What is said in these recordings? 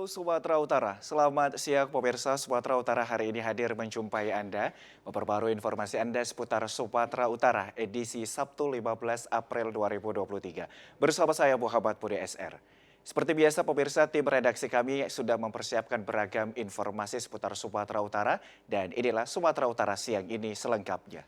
Sumatera Utara. Selamat siang pemirsa Sumatera Utara hari ini hadir menjumpai Anda. Memperbarui informasi Anda seputar Sumatera Utara edisi Sabtu 15 April 2023. Bersama saya Muhammad Budi SR. Seperti biasa pemirsa tim redaksi kami sudah mempersiapkan beragam informasi seputar Sumatera Utara. Dan inilah Sumatera Utara siang ini selengkapnya.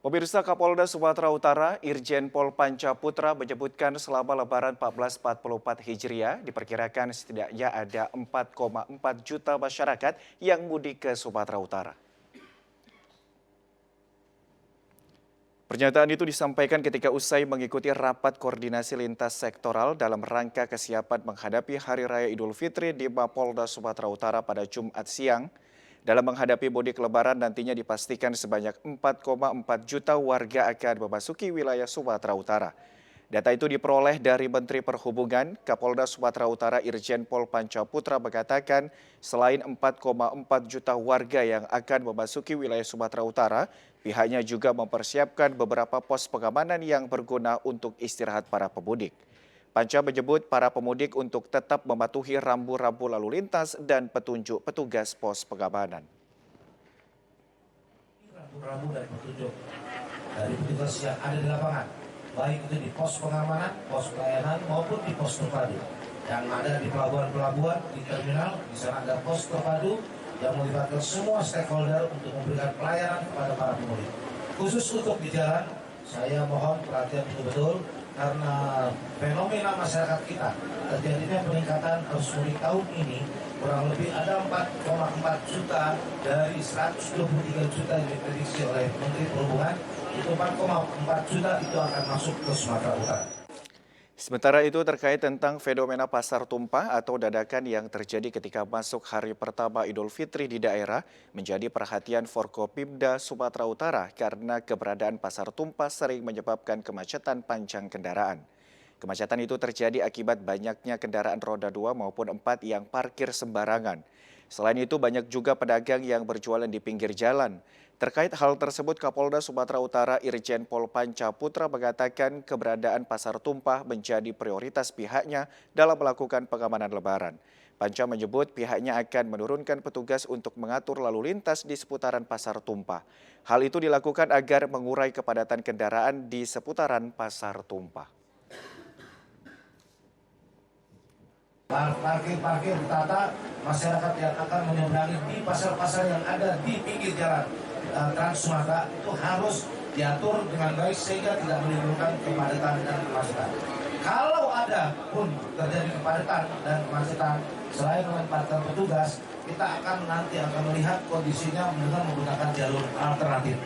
Pemirsa Kapolda Sumatera Utara, Irjen Pol Panca Putra menyebutkan selama Lebaran 1444 Hijriah diperkirakan setidaknya ada 4,4 juta masyarakat yang mudik ke Sumatera Utara. Pernyataan itu disampaikan ketika usai mengikuti rapat koordinasi lintas sektoral dalam rangka kesiapan menghadapi Hari Raya Idul Fitri di Mapolda Sumatera Utara pada Jumat siang. Dalam menghadapi mudik Lebaran nantinya dipastikan sebanyak 4,4 juta warga akan memasuki wilayah Sumatera Utara. Data itu diperoleh dari Menteri Perhubungan, Kapolda Sumatera Utara Irjen Pol Panca Putra mengatakan selain 4,4 juta warga yang akan memasuki wilayah Sumatera Utara, pihaknya juga mempersiapkan beberapa pos pengamanan yang berguna untuk istirahat para pemudik. Panca menyebut para pemudik untuk tetap mematuhi rambu-rambu lalu lintas dan petunjuk petugas pos pengamanan. Rambu-rambu dan petunjuk dari petugas yang ada di lapangan, baik itu di pos pengamanan, pos pelayanan maupun di pos terpadu. Yang ada di pelabuhan-pelabuhan, di terminal, di sana ada pos terpadu yang melibatkan semua stakeholder untuk memberikan pelayanan kepada para pemudik. Khusus untuk di jalan, saya mohon perhatian betul-betul karena fenomena masyarakat kita terjadinya peningkatan arus mudik tahun ini kurang lebih ada 4,4 juta dari 123 juta yang diprediksi oleh Menteri Perhubungan, itu 4,4 juta itu akan masuk ke Sumatera Utara. Sementara itu terkait tentang fenomena pasar tumpah atau dadakan yang terjadi ketika masuk hari pertama Idul Fitri di daerah menjadi perhatian Forkopimda Sumatera Utara karena keberadaan pasar tumpah sering menyebabkan kemacetan panjang kendaraan. Kemacetan itu terjadi akibat banyaknya kendaraan roda 2 maupun 4 yang parkir sembarangan. Selain itu banyak juga pedagang yang berjualan di pinggir jalan. Terkait hal tersebut, Kapolda Sumatera Utara Irjen Pol Panca Putra mengatakan keberadaan pasar tumpah menjadi prioritas pihaknya dalam melakukan pengamanan Lebaran. Panca menyebut pihaknya akan menurunkan petugas untuk mengatur lalu lintas di seputaran pasar tumpah. Hal itu dilakukan agar mengurai kepadatan kendaraan di seputaran pasar tumpah. Parkir tata masyarakat yang akan menyeberangi di pasar-pasar yang ada di pinggir jalan Trans Sumatera itu harus diatur dengan baik sehingga tidak menimbulkan kepadatan dan kemacetan. Kalau ada pun terjadi kepadatan dan kemacetan, selain menempatkan petugas, kita nanti akan melihat kondisinya dengan menggunakan jalur alternatif.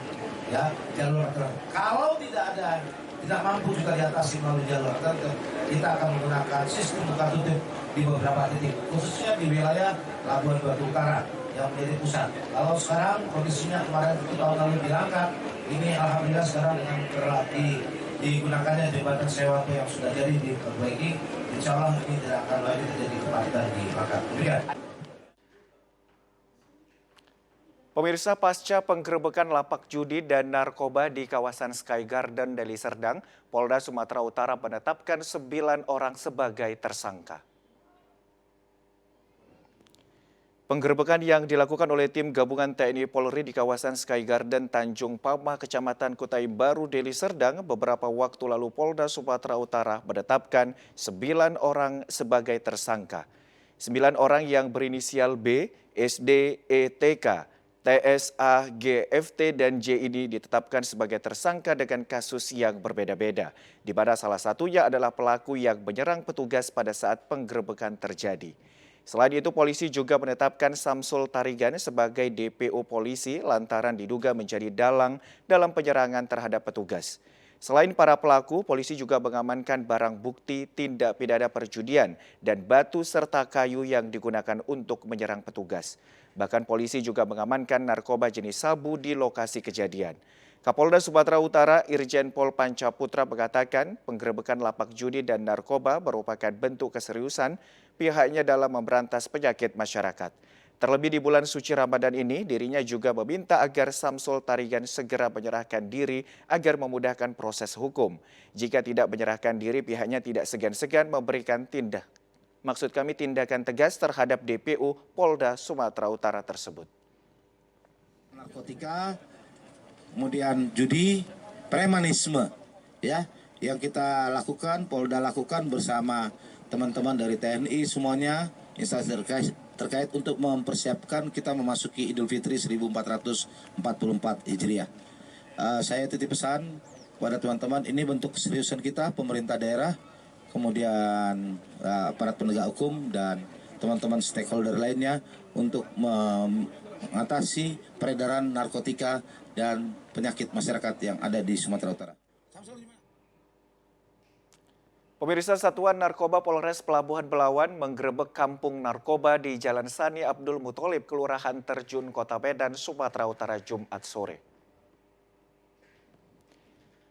Ya, jalur alternatif. Kalau tidak mampu juga diatasi melalui jalur alternatif, kita akan menggunakan sistem buka tutup di beberapa titik, khususnya di wilayah Labuan Batu Utara yang menjadi pusat. Kalau sekarang kondisinya kemarin itu tahun lalu diangkat, ini alhamdulillah sekarang dengan digunakannya jembatan sewa yang sudah jadi diperbaiki, insya Allah ini tidak akan lagi terjadi kepadatan di Bakar. Demikian. Pemirsa, pasca penggerebekan lapak judi dan narkoba di kawasan Sky Garden Deli Serdang, Polda Sumatera Utara menetapkan 9 orang sebagai tersangka. Penggerebekan yang dilakukan oleh tim gabungan TNI Polri di kawasan Sky Garden Tanjung Pama, Kecamatan Kutai Baru, Deli Serdang, beberapa waktu lalu Polda Sumatera Utara menetapkan 9 orang sebagai tersangka. 9 orang yang berinisial B, SD, ETK, TSA, GFT, dan J ini ditetapkan sebagai tersangka dengan kasus yang berbeda-beda, di mana salah satunya adalah pelaku yang menyerang petugas pada saat penggerebekan terjadi. Selain itu, polisi juga menetapkan Samsul Tarigan sebagai DPO polisi lantaran diduga menjadi dalang dalam penyerangan terhadap petugas. Selain para pelaku, polisi juga mengamankan barang bukti tindak pidana perjudian dan batu serta kayu yang digunakan untuk menyerang petugas. Bahkan polisi juga mengamankan narkoba jenis sabu di lokasi kejadian. Kapolda Sumatera Utara Irjen Pol Panca Putra mengatakan penggerebekan lapak judi dan narkoba merupakan bentuk keseriusan pihaknya dalam memberantas penyakit masyarakat. Terlebih di bulan suci Ramadan ini, dirinya juga meminta agar Samsul Tarigan segera menyerahkan diri agar memudahkan proses hukum. Jika tidak menyerahkan diri, pihaknya tidak segan-segan memberikan tindakan tegas terhadap DPO Polda Sumatera Utara tersebut. Narkotika, kemudian judi, premanisme, ya, yang kita lakukan, Polda lakukan bersama teman-teman dari TNI semuanya, instansi terkait untuk mempersiapkan kita memasuki Idul Fitri 1444 Hijriah. Saya titip pesan kepada teman-teman, ini bentuk keseriusan kita, pemerintah daerah, kemudian aparat penegak hukum dan teman-teman stakeholder lainnya untuk mengatasi peredaran narkotika dan penyakit masyarakat yang ada di Sumatera Utara. Pemirsa, Satuan Narkoba Polres Pelabuhan Belawan menggerebek kampung narkoba di Jalan Sani Abdul Mutholib, Kelurahan Terjun, Kota Medan, Sumatera Utara, Jumat sore.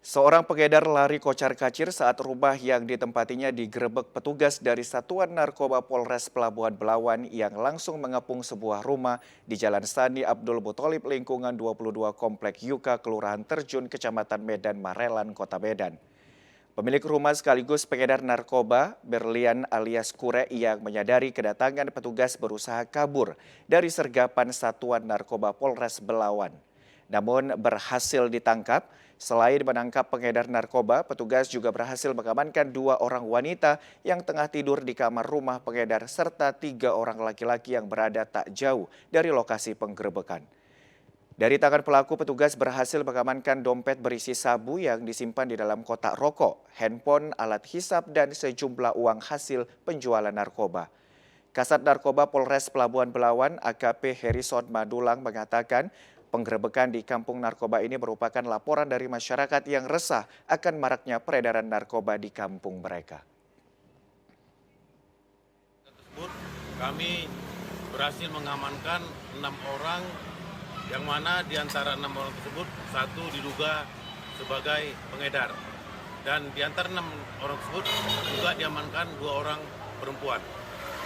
Seorang pengedar lari kocar-kacir saat rumah yang ditempatinya digerebek petugas dari Satuan Narkoba Polres Pelabuhan Belawan yang langsung mengepung sebuah rumah di Jalan Sani Abdul Mutholib, lingkungan 22 Komplek Yuka, Kelurahan Terjun, Kecamatan Medan Marelan, Kota Medan. Pemilik rumah sekaligus pengedar narkoba, Berlian alias Kure, yang menyadari kedatangan petugas berusaha kabur dari sergapan Satuan Narkoba Polres Belawan. Namun berhasil ditangkap. Selain menangkap pengedar narkoba, petugas juga berhasil mengamankan 2 orang wanita yang tengah tidur di kamar rumah pengedar serta 3 orang laki-laki yang berada tak jauh dari lokasi penggerebekan. Dari tangan pelaku, petugas berhasil mengamankan dompet berisi sabu yang disimpan di dalam kotak rokok, handphone, alat hisap, dan sejumlah uang hasil penjualan narkoba. Kasat Narkoba Polres Pelabuhan Belawan, AKP Harrison Madulang, mengatakan penggerebekan di kampung narkoba ini merupakan laporan dari masyarakat yang resah akan maraknya peredaran narkoba di kampung mereka. Kami berhasil mengamankan 6 orang, yang mana di antara 6 orang tersebut, 1 diduga sebagai pengedar. Dan di antara 6 orang tersebut juga diamankan 2 orang perempuan.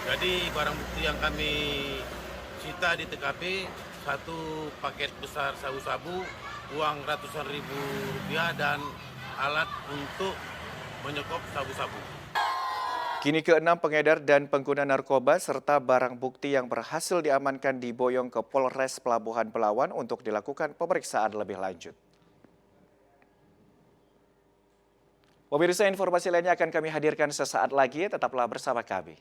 Jadi barang bukti yang kami sita di TKP, 1 paket besar sabu-sabu, uang ratusan ribu rupiah, dan alat untuk menyekop sabu-sabu. Kini ke-6 pengedar dan pengguna narkoba serta barang bukti yang berhasil diamankan diboyong ke Polres Pelabuhan Belawan untuk dilakukan pemeriksaan lebih lanjut. Pemirsa, informasi lainnya akan kami hadirkan sesaat lagi, tetaplah bersama kami.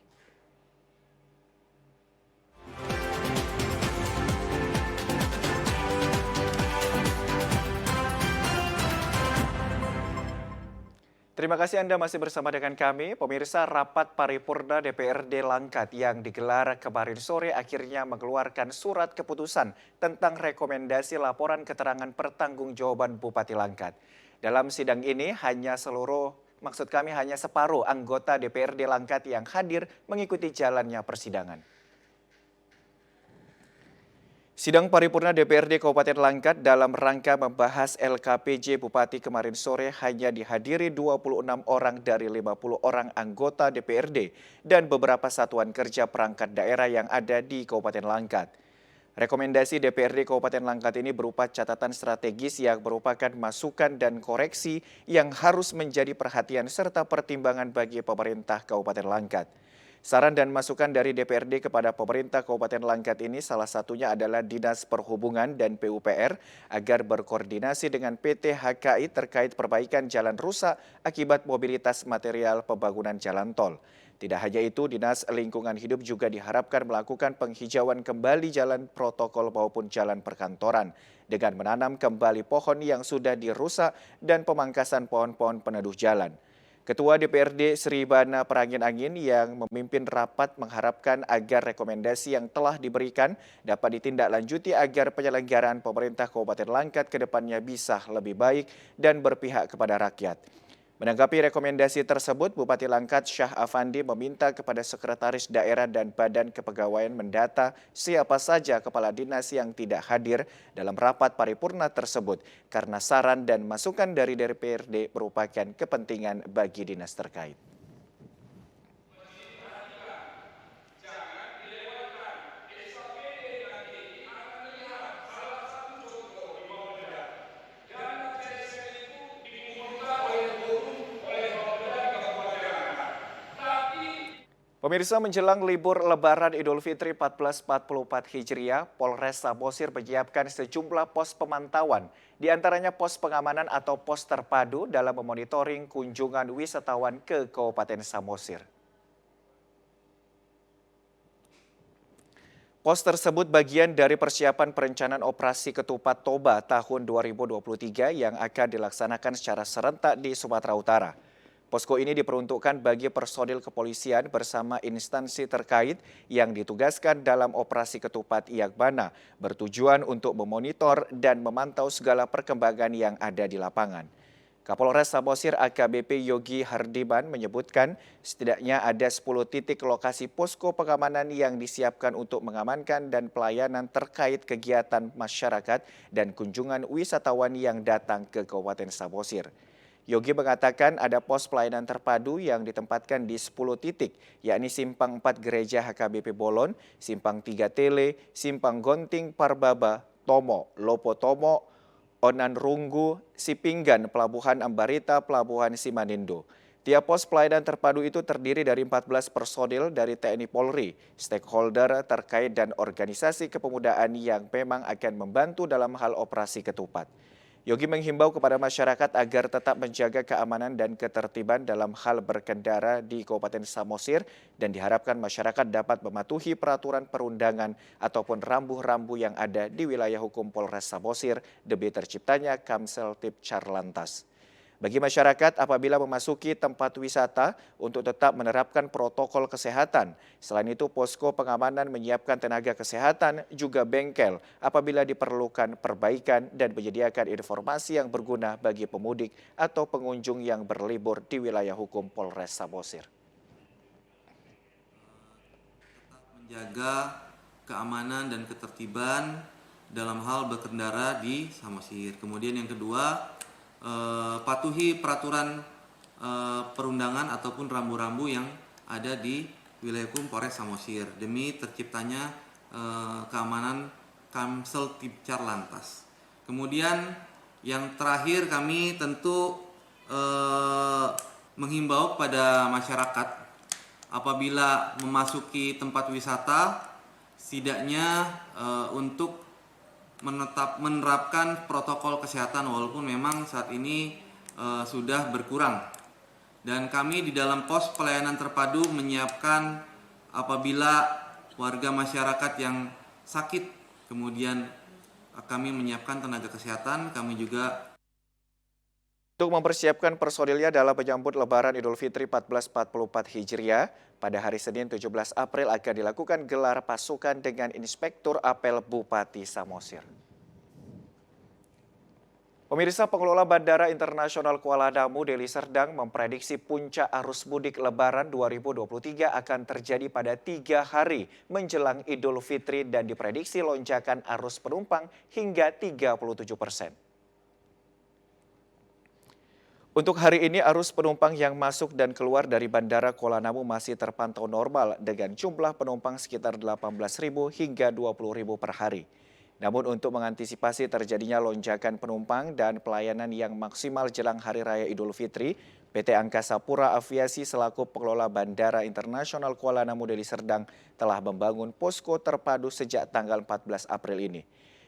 Terima kasih Anda masih bersama dengan kami. Pemirsa, rapat paripurna DPRD Langkat yang digelar kemarin sore akhirnya mengeluarkan surat keputusan tentang rekomendasi laporan keterangan pertanggungjawaban Bupati Langkat. Dalam sidang ini hanya separuh anggota DPRD Langkat yang hadir mengikuti jalannya persidangan. Sidang paripurna DPRD Kabupaten Langkat dalam rangka membahas LKPJ Bupati kemarin sore hanya dihadiri 26 orang dari 50 orang anggota DPRD dan beberapa satuan kerja perangkat daerah yang ada di Kabupaten Langkat. Rekomendasi DPRD Kabupaten Langkat ini berupa catatan strategis yang merupakan masukan dan koreksi yang harus menjadi perhatian serta pertimbangan bagi pemerintah Kabupaten Langkat. Saran dan masukan dari DPRD kepada pemerintah Kabupaten Langkat ini salah satunya adalah Dinas Perhubungan dan PUPR agar berkoordinasi dengan PT HKI terkait perbaikan jalan rusak akibat mobilitas material pembangunan jalan tol. Tidak hanya itu, Dinas Lingkungan Hidup juga diharapkan melakukan penghijauan kembali jalan protokol maupun jalan perkantoran dengan menanam kembali pohon yang sudah dirusak dan pemangkasan pohon-pohon peneduh jalan. Ketua DPRD Sri Bana Perangin-Angin yang memimpin rapat mengharapkan agar rekomendasi yang telah diberikan dapat ditindaklanjuti agar penyelenggaraan pemerintah Kabupaten Langkat ke depannya bisa lebih baik dan berpihak kepada rakyat. Menanggapi rekomendasi tersebut, Bupati Langkat Syah Afandi meminta kepada Sekretaris Daerah dan Badan Kepegawaian mendata siapa saja kepala dinas yang tidak hadir dalam rapat paripurna tersebut karena saran dan masukan dari DPRD merupakan kepentingan bagi dinas terkait. Pemirsa, menjelang libur Lebaran Idul Fitri 1444 Hijriah, Polres Samosir menyiapkan sejumlah pos pemantauan, di antaranya pos pengamanan atau pos terpadu dalam memonitoring kunjungan wisatawan ke Kabupaten Samosir. Pos tersebut bagian dari persiapan perencanaan operasi Ketupat Toba tahun 2023 yang akan dilaksanakan secara serentak di Sumatera Utara. Posko ini diperuntukkan bagi personil kepolisian bersama instansi terkait yang ditugaskan dalam operasi Ketupat Iakbana, bertujuan untuk memonitor dan memantau segala perkembangan yang ada di lapangan. Kapolres Samosir AKBP Yogi Hardiman menyebutkan setidaknya ada 10 titik lokasi posko pengamanan yang disiapkan untuk mengamankan dan pelayanan terkait kegiatan masyarakat dan kunjungan wisatawan yang datang ke Kabupaten Samosir. Yogi mengatakan ada pos pelayanan terpadu yang ditempatkan di 10 titik, yakni Simpang 4 Gereja HKBP Bolon, Simpang 3 Tele, Simpang Gonting Parbaba, Tomo, Lopo Tomo, Onan Runggu, Sipinggan, Pelabuhan Ambarita, Pelabuhan Simanindo. Tiap pos pelayanan terpadu itu terdiri dari 14 personil dari TNI Polri, stakeholder terkait dan organisasi kepemudaan yang memang akan membantu dalam hal operasi Ketupat. Yogi menghimbau kepada masyarakat agar tetap menjaga keamanan dan ketertiban dalam hal berkendara di Kabupaten Samosir dan diharapkan masyarakat dapat mematuhi peraturan perundangan ataupun rambu-rambu yang ada di wilayah hukum Polres Samosir demi terciptanya Kamseltib Carlantas. Bagi masyarakat apabila memasuki tempat wisata untuk tetap menerapkan protokol kesehatan. Selain itu, posko pengamanan menyiapkan tenaga kesehatan juga bengkel apabila diperlukan perbaikan dan menyediakan informasi yang berguna bagi pemudik atau pengunjung yang berlibur di wilayah hukum Polres Samosir. Menjaga keamanan dan ketertiban dalam hal berkendara di Samosir. Kemudian yang kedua, patuhi peraturan perundangan ataupun rambu-rambu yang ada di wilayah hukum Polres Samosir demi terciptanya keamanan Kamseltib Carlantas. Kemudian yang terakhir kami tentu menghimbau kepada masyarakat apabila memasuki tempat wisata setidaknya untuk menerapkan protokol kesehatan walaupun memang saat ini sudah berkurang. Dan kami di dalam pos pelayanan terpadu menyiapkan apabila warga masyarakat yang sakit, kemudian kami menyiapkan tenaga kesehatan, kami juga Untuk mempersiapkan personilnya dalam menyambut Lebaran Idul Fitri 1444 Hijriah, pada hari Senin 17 April akan dilakukan gelar pasukan dengan Inspektur Apel Bupati Samosir. Pemirsa, pengelola Bandara Internasional Kuala Namu Deli Serdang memprediksi puncak arus mudik Lebaran 2023 akan terjadi pada 3 hari menjelang Idul Fitri dan diprediksi lonjakan arus penumpang hingga 37%. Untuk hari ini arus penumpang yang masuk dan keluar dari Bandara Kuala Namu masih terpantau normal dengan jumlah penumpang sekitar 18.000 hingga 20.000 per hari. Namun untuk mengantisipasi terjadinya lonjakan penumpang dan pelayanan yang maksimal jelang Hari Raya Idul Fitri, PT Angkasa Pura Aviasi selaku pengelola Bandara Internasional Kuala Namu Deli Serdang telah membangun posko terpadu sejak tanggal 14 April ini.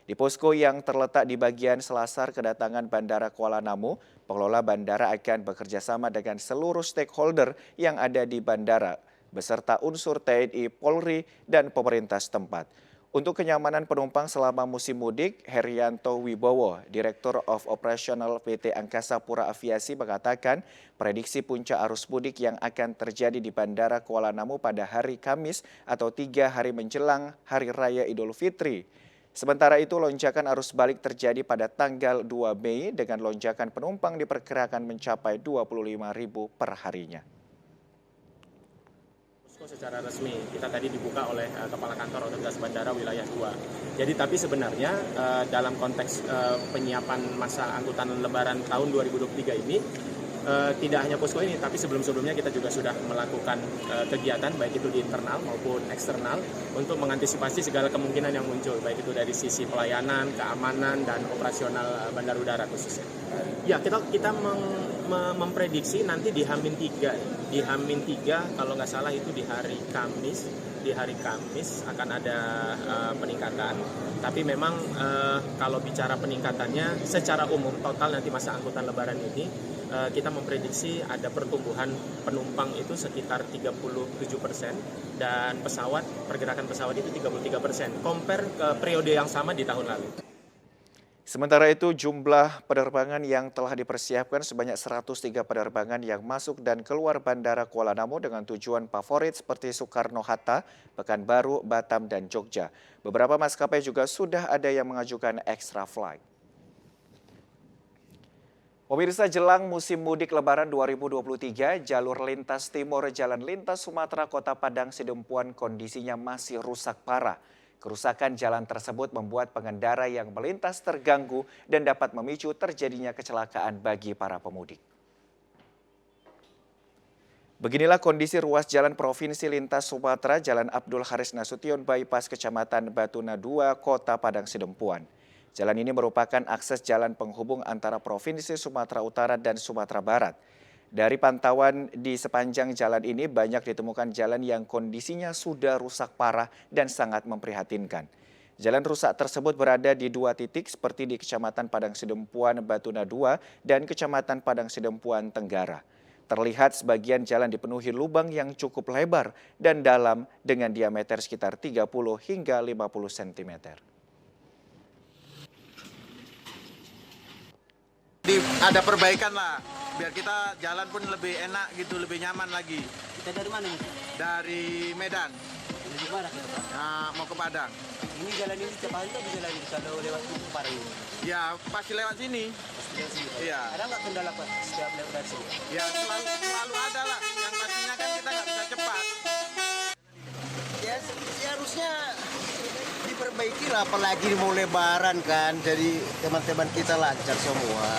Di posko yang terletak di bagian selasar kedatangan Bandara Kuala Namu, pengelola bandara akan bekerjasama dengan seluruh stakeholder yang ada di bandara, beserta unsur TNI, Polri, dan pemerintah setempat. Untuk kenyamanan penumpang selama musim mudik, Herianto Wibowo, Direktur of Operational PT Angkasa Pura Aviasi mengatakan prediksi puncak arus mudik yang akan terjadi di Bandara Kuala Namu pada hari Kamis atau 3 hari menjelang Hari Raya Idul Fitri. Sementara itu, lonjakan arus balik terjadi pada tanggal 2 Mei dengan lonjakan penumpang diperkirakan mencapai 25.000 per harinya. Posko secara resmi kita tadi dibuka oleh Kepala Kantor Otoritas Bandara Wilayah 2. Jadi tapi sebenarnya dalam konteks penyiapan masa angkutan Lebaran tahun 2023 ini tidak hanya posko ini, tapi sebelum-sebelumnya kita juga sudah melakukan kegiatan baik itu di internal maupun eksternal untuk mengantisipasi segala kemungkinan yang muncul, baik itu dari sisi pelayanan, keamanan, dan operasional bandar udara khususnya. Ya, kita memprediksi nanti di H-3 kalau nggak salah itu di hari Kamis akan ada peningkatan. Tapi memang kalau bicara peningkatannya secara umum total nanti masa angkutan Lebaran ini kita memprediksi ada pertumbuhan penumpang itu sekitar 37% dan pergerakan pesawat itu 33%. Compare ke periode yang sama di tahun lalu. Sementara itu, jumlah penerbangan yang telah dipersiapkan sebanyak 103 penerbangan yang masuk dan keluar Bandara Kuala Namu dengan tujuan favorit seperti Soekarno-Hatta, Pekanbaru, Batam, dan Jogja. Beberapa maskapai juga sudah ada yang mengajukan extra flight. Pemirsa, jelang musim mudik Lebaran 2023, jalur lintas timur Jalan Lintas Sumatera Kota Padang Sidempuan kondisinya masih rusak parah. Kerusakan jalan tersebut membuat pengendara yang melintas terganggu dan dapat memicu terjadinya kecelakaan bagi para pemudik. Beginilah kondisi ruas jalan Provinsi Lintas Sumatera Jalan Abdul Haris Nasution Bypass Kecamatan Batuna 2 Kota Padang Sidempuan. Jalan ini merupakan akses jalan penghubung antara Provinsi Sumatera Utara dan Sumatera Barat. Dari pantauan di sepanjang jalan ini banyak ditemukan jalan yang kondisinya sudah rusak parah dan sangat memprihatinkan. Jalan rusak tersebut berada di 2 titik seperti di Kecamatan Padang Sidempuan Batuna 2 dan Kecamatan Padang Sidempuan Tenggara. Terlihat sebagian jalan dipenuhi lubang yang cukup lebar dan dalam dengan diameter sekitar 30 hingga 50 cm. Ada perbaikan lah, biar kita jalan pun lebih enak gitu, lebih nyaman lagi. Kita dari mana nih? Dari Medan, Dari mana kita, Pak? nah, mau ke Padang. Ini jalan ini setiap hari tuh bisa lagi kalau lewat Kupar ini. Ya pasti lewat sini. Lewat sini, Pak. Iya. Ada nggak kendala, Pak, setiap lewat dari sini? Ya selalu ada lah. Yang pastinya kan kita nggak bisa cepat. Ya harusnya diperbaiki lah, apalagi mau Lebaran kan. Jadi teman-teman kita lancar semua.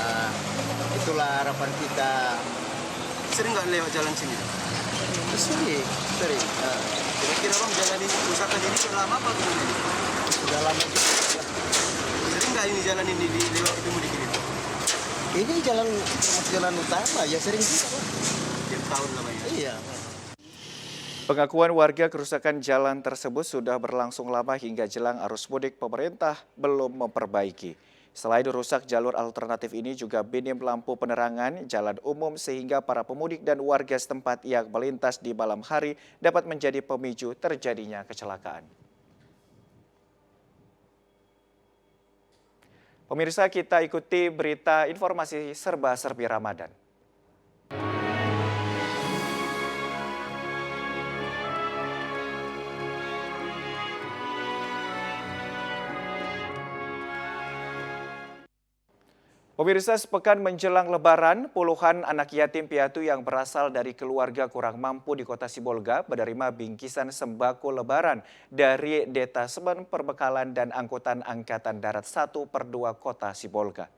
Itulah harapan kita. Sering nggak lewat jalan sini? Sering. Kira-kira bang jalan ini kerusakan ini sudah lama apa belum? Sudah lama juga. Sering nggak ini jalan ini di waktu mudik ini? Ini jalan utama, ya sering juga, Pak. Tiap tahun namanya. Iya. Pengakuan warga kerusakan jalan tersebut sudah berlangsung lama hingga jelang arus mudik pemerintah belum memperbaiki. Selain rusak jalur alternatif ini juga minim lampu penerangan jalan umum sehingga para pemudik dan warga setempat yang melintas di malam hari dapat menjadi pemicu terjadinya kecelakaan. Pemirsa, kita ikuti berita informasi serba-serbi Ramadan. Pemirsa, sepekan menjelang Lebaran, puluhan anak yatim piatu yang berasal dari keluarga kurang mampu di Kota Sibolga menerima bingkisan sembako Lebaran dari Detasemen Perbekalan dan Angkutan Angkatan Darat 1/2 Kota Sibolga.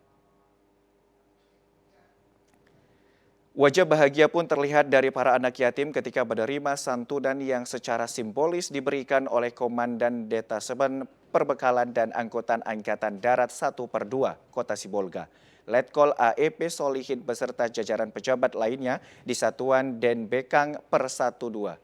Wajah bahagia pun terlihat dari para anak yatim ketika menerima santunan yang secara simbolis diberikan oleh Komandan Detasemen Perbekalan dan Angkutan Angkatan Darat 1/2 Kota Sibolga. Letkol AEP Solihin beserta jajaran pejabat lainnya di Satuan Denbekang per 12.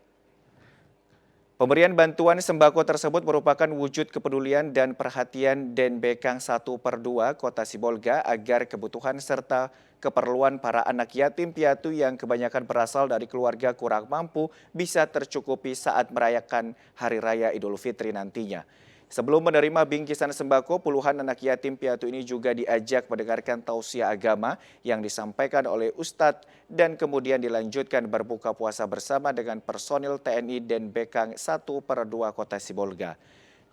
Pemberian bantuan sembako tersebut merupakan wujud kepedulian dan perhatian Denbekang 1/2 Kota Sibolga agar kebutuhan serta keperluan para anak yatim piatu yang kebanyakan berasal dari keluarga kurang mampu bisa tercukupi saat merayakan Hari Raya Idul Fitri nantinya. Sebelum menerima bingkisan sembako, puluhan anak yatim piatu ini juga diajak mendengarkan tausiah agama yang disampaikan oleh Ustadz dan kemudian dilanjutkan berbuka puasa bersama dengan personil TNI Denbekang 1/2 Kota Sibolga.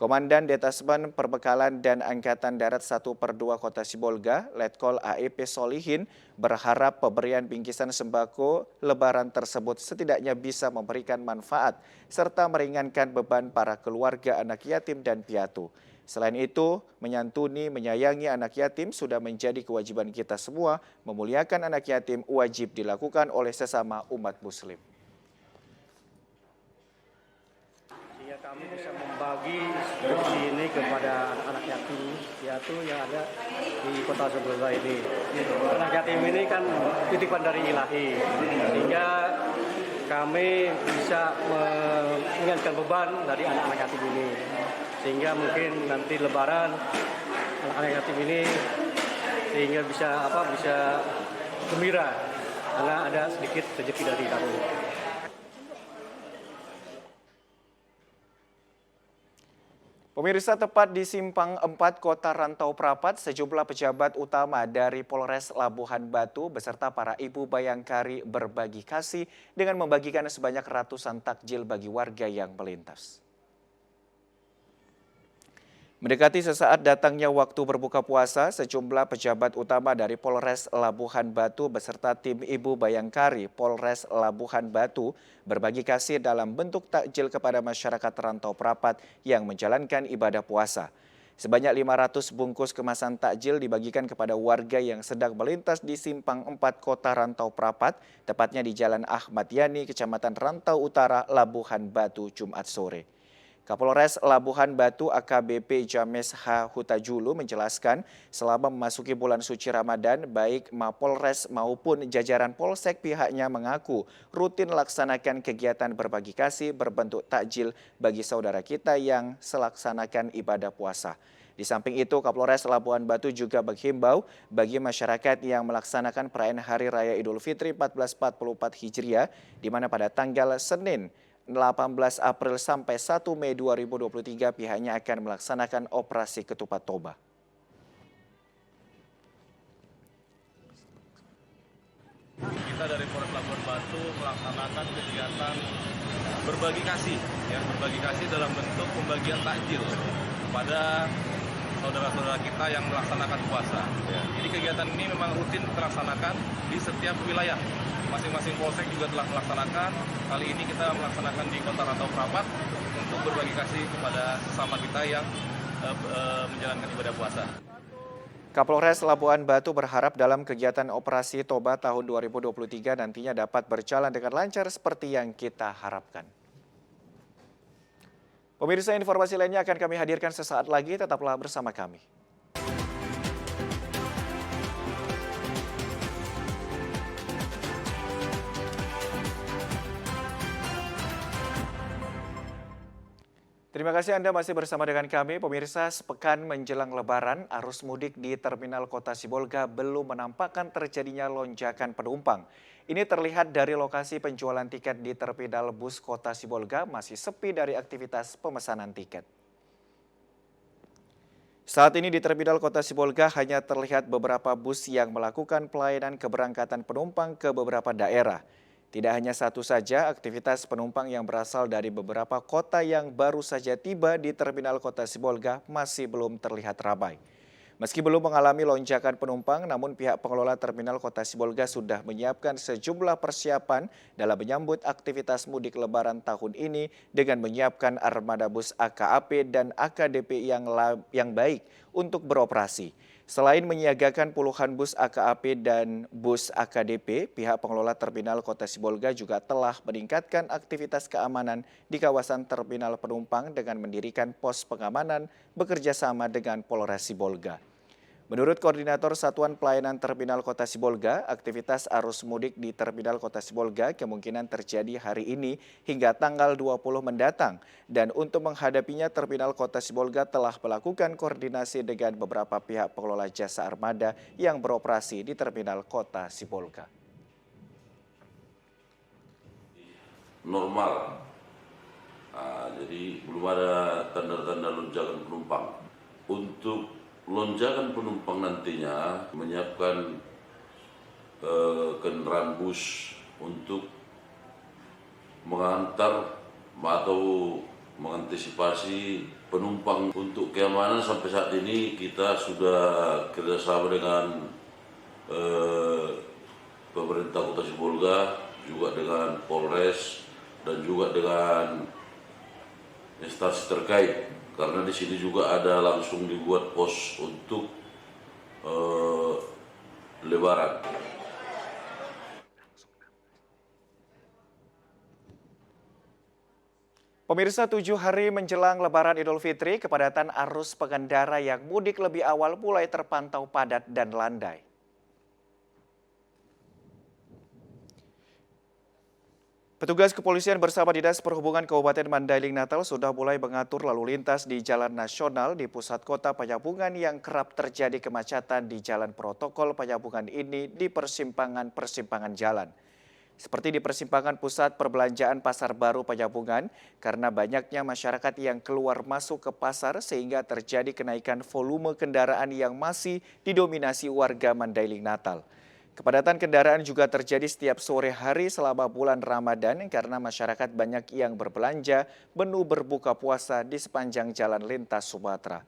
Komandan Detasemen Perbekalan dan Angkatan Darat 1/2 Kota Sibolga, Letkol AEP Solihin, berharap pemberian bingkisan sembako Lebaran tersebut setidaknya bisa memberikan manfaat serta meringankan beban para keluarga anak yatim dan piatu. Selain itu, menyantuni, menyayangi anak yatim sudah menjadi kewajiban kita semua. Memuliakan anak yatim wajib dilakukan oleh sesama umat Muslim. kami bisa membagi instruksi ini kepada anak yatim piatu yang ada di Kota Sibolga ini. Anak yatim ini kan titipan dari Ilahi, sehingga kami bisa mengingatkan beban dari anak-anak yatim ini, sehingga mungkin nanti Lebaran anak-anak yatim ini sehingga bisa gembira karena ada sedikit rezeki dari kami. Pemirsa, tepat di Simpang 4 Kota Rantau Prapat, sejumlah pejabat utama dari Polres Labuhan Batu beserta para ibu bayangkari berbagi kasih dengan membagikan sebanyak ratusan takjil bagi warga yang melintas. Mendekati sesaat datangnya waktu berbuka puasa, sejumlah pejabat utama dari Polres Labuhan Batu beserta tim Ibu Bayangkari Polres Labuhan Batu berbagi kasih dalam bentuk takjil kepada masyarakat Rantau Prapat yang menjalankan ibadah puasa. Sebanyak 500 bungkus kemasan takjil dibagikan kepada warga yang sedang melintas di Simpang 4 Kota Rantau Prapat, tepatnya di Jalan Ahmad Yani, Kecamatan Rantau Utara, Labuhan Batu, Jumat sore. Kapolres Labuhan Batu AKBP James H. Hutajulu menjelaskan selama memasuki bulan suci Ramadan, baik Mapolres maupun jajaran Polsek pihaknya mengaku rutin laksanakan kegiatan berbagi kasih berbentuk takjil bagi saudara kita yang selaksanakan ibadah puasa. Di samping itu, Kapolres Labuhan Batu juga menghimbau bagi masyarakat yang melaksanakan perayaan Hari Raya Idul Fitri 1444 Hijriah, di mana pada tanggal Senin 18 April sampai 1 Mei 2023 pihaknya akan melaksanakan operasi ketupat toba. Kita dari Polres Labuhan Batu melaksanakan kegiatan berbagi kasih, berbagi kasih dalam bentuk pembagian takjil kepada saudara-saudara kita yang melaksanakan puasa. Jadi kegiatan ini memang rutin terlaksanakan di setiap wilayah. Masing-masing polsek juga telah melaksanakan. Kali ini kita melaksanakan di Kota Rantau Prapat untuk berbagi kasih kepada sesama kita yang menjalankan ibadah puasa. Kapolres Labuhan Batu berharap dalam kegiatan operasi Toba tahun 2023 nantinya dapat berjalan dengan lancar seperti yang kita harapkan. Pemirsa, informasi lainnya akan kami hadirkan sesaat lagi, tetaplah bersama kami. Terima kasih Anda masih bersama dengan kami. Pemirsa, sepekan menjelang Lebaran, arus mudik di Terminal Kota Sibolga belum menampakkan terjadinya lonjakan penumpang. Ini terlihat dari lokasi penjualan tiket di Terminal Bus Kota Sibolga masih sepi dari aktivitas pemesanan tiket. Saat ini di Terminal Kota Sibolga hanya terlihat beberapa bus yang melakukan pelayanan keberangkatan penumpang ke beberapa daerah. Tidak hanya satu saja, aktivitas penumpang yang berasal dari beberapa kota yang baru saja tiba di Terminal Kota Sibolga masih belum terlihat ramai. Meski belum mengalami lonjakan penumpang, namun pihak pengelola Terminal Kota Sibolga sudah menyiapkan sejumlah persiapan dalam menyambut aktivitas mudik Lebaran tahun ini dengan menyiapkan armada bus AKAP dan AKDP yang baik untuk beroperasi. Selain menyiagakan puluhan bus AKAP dan bus AKDP, pihak pengelola Terminal Kota Sibolga juga telah meningkatkan aktivitas keamanan di kawasan terminal penumpang dengan mendirikan pos pengamanan bekerja sama dengan Polres Sibolga. Menurut Koordinator Satuan Pelayanan Terminal Kota Sibolga, aktivitas arus mudik di Terminal Kota Sibolga kemungkinan terjadi hari ini hingga tanggal 20 mendatang. Dan untuk menghadapinya, Terminal Kota Sibolga telah melakukan koordinasi dengan beberapa pihak pengelola jasa armada yang beroperasi di Terminal Kota Sibolga. Normal, jadi belum ada tanda-tanda lonjakan penumpang. Untuk lonjakan penumpang nantinya menyiapkan kendaraan bus untuk mengantar atau mengantisipasi penumpang. Untuk keamanan sampai saat ini kita sudah kerjasama dengan pemerintah Kota Sibolga, juga dengan Polres dan juga dengan instansi terkait. Karena di sini juga ada langsung dibuat pos untuk Lebaran. Pemirsa, 7 hari menjelang Lebaran Idul Fitri, kepadatan arus pengendara yang mudik lebih awal mulai terpantau padat dan landai. Petugas kepolisian bersama Dinas Perhubungan Kabupaten Mandailing Natal sudah mulai mengatur lalu lintas di jalan nasional di pusat kota Panjabungan yang kerap terjadi kemacetan di jalan protokol Panjabungan ini di persimpangan jalan. Seperti di persimpangan pusat perbelanjaan Pasar Baru Panjabungan, karena banyaknya masyarakat yang keluar masuk ke pasar sehingga terjadi kenaikan volume kendaraan yang masih didominasi warga Mandailing Natal. Kepadatan kendaraan juga terjadi setiap sore hari selama bulan Ramadan karena masyarakat banyak yang berbelanja menu berbuka puasa di sepanjang jalan lintas Sumatera.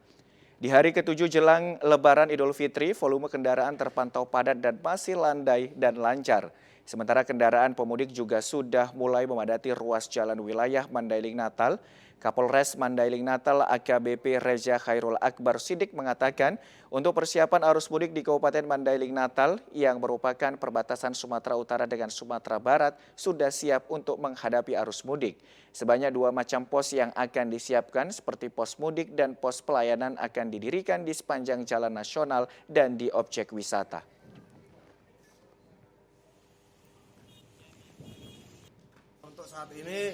Di hari ke-7 jelang Lebaran Idul Fitri, volume kendaraan terpantau padat dan masih landai dan lancar. Sementara kendaraan pemudik juga sudah mulai memadati ruas jalan wilayah Mandailing Natal. Kapolres Mandailing Natal AKBP Reza Khairul Akbar Sidik mengatakan untuk persiapan arus mudik di Kabupaten Mandailing Natal yang merupakan perbatasan Sumatera Utara dengan Sumatera Barat sudah siap untuk menghadapi arus mudik. Sebanyak 2 macam pos yang akan disiapkan seperti pos mudik dan pos pelayanan akan didirikan di sepanjang jalan nasional dan di objek wisata. Untuk saat ini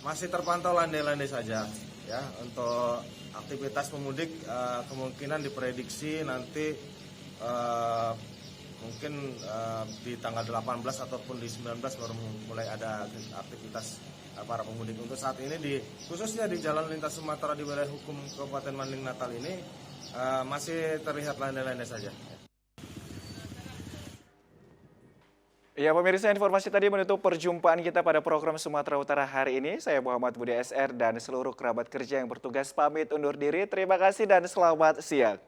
masih terpantau landai-landai saja ya. Untuk aktivitas pemudik kemungkinan diprediksi nanti mungkin di tanggal 18 ataupun di 19 baru mulai ada aktivitas para pemudik. Untuk saat ini khususnya di jalan lintas Sumatera di wilayah hukum Kabupaten Mandailing Natal ini masih terlihat landai-landai saja. Ya pemirsa, informasi tadi menutup perjumpaan kita pada program Sumatera Utara hari ini. Saya Muhammad Budi SR dan seluruh kerabat kerja yang bertugas pamit undur diri. Terima kasih dan selamat siang.